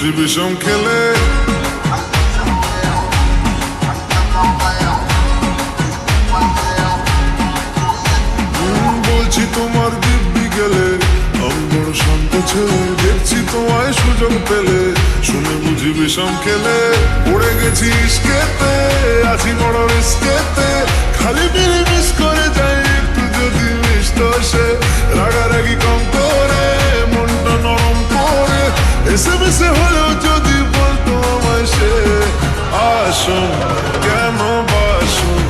বুঝি বিষম খেলে। বলছি তোমার দিব্যি গেলে, আমি বড় শান্ত ছেলে, দেখছি তোমায় সুযোগ পেলে, শুনে বুঝি বিষম খেলে। পড়ে গেছি ইস্কেতে, আছি বড় রিস্কেতে, খালি বিড়ি মিস করে যাই একটু যদি মিষ্ট সে। রাগারাগি কম করে, মনটা নরম করে, এসে মিশে হলেও যদি বলতো আমায় সে। আসুন কেন বাসুন,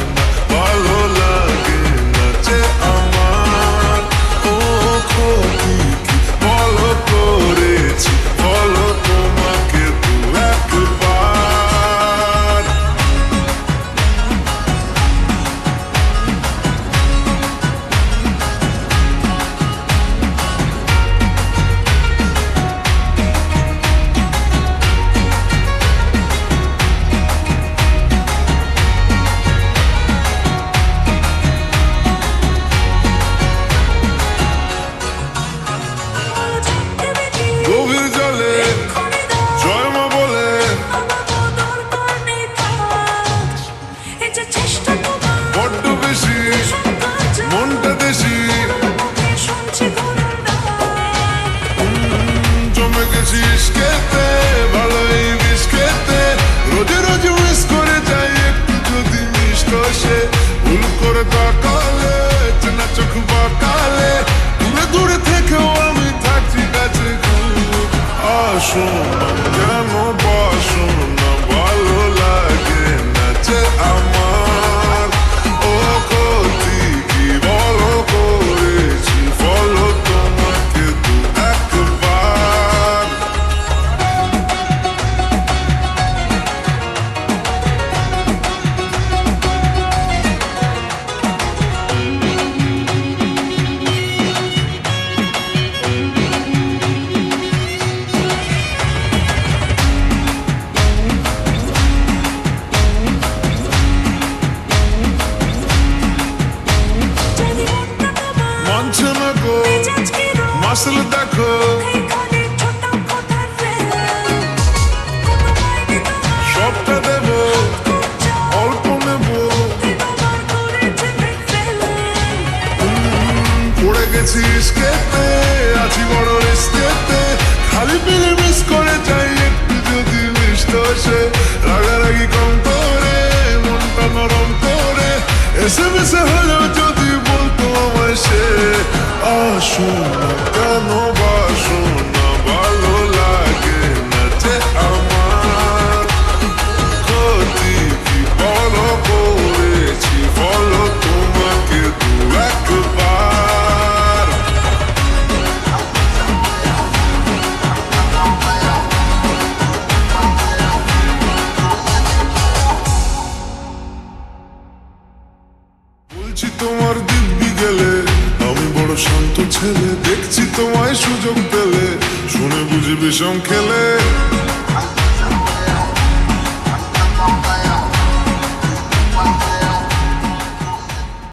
ভালো লাগে না যে আমার। ও ক্ষতি কি বলো করেছি, বলো তোমাকে দু একবার। গভীর জলে জয় মা বলে, বড্ড বেশি মনটা দেশি, জমে গেছি ইস্কেতে, ভালোই বিষ খেতে, রোজে রোজে মিস করে যাই একটু যদি মিষ্ট সে। ভুল করে তাকালে, চেনা চোখ বাঁকালে, দূরে দূরে থেকেও আমি থাকছি কাছে খুব। আসুন কেন বাসুন না, ভালো লাগে না যে আমার। ও ক্ষতি কি বলো করেছি, বলো তোমাকে দু একবার। মানছে না গো মাসল দেখো, সবটা দেব অল্প নেব। পড়ে গেছি ইস্কেতে, আছি বড় রিস্কেতে, খালি বিড়ি মিস করে যাই একটু যদি মিষ্ট সে। রাগারাগি কম করে, মনটা নরম করে, এসে মিশে হলেও যদি বলতো আমায় সে। আসুন কেন বাসুন না, ভালো লাগে না যে আমার। ক্ষতি কি বলো করেছি, বলো তোমাকে দু একবার। বলছি তোমার দিব্যি গেলে, আমি বড় শান্ত ছেলে, দেখছি তোমায় সুযোগ পেলে, শুনে বুঝি বিষম খেলে।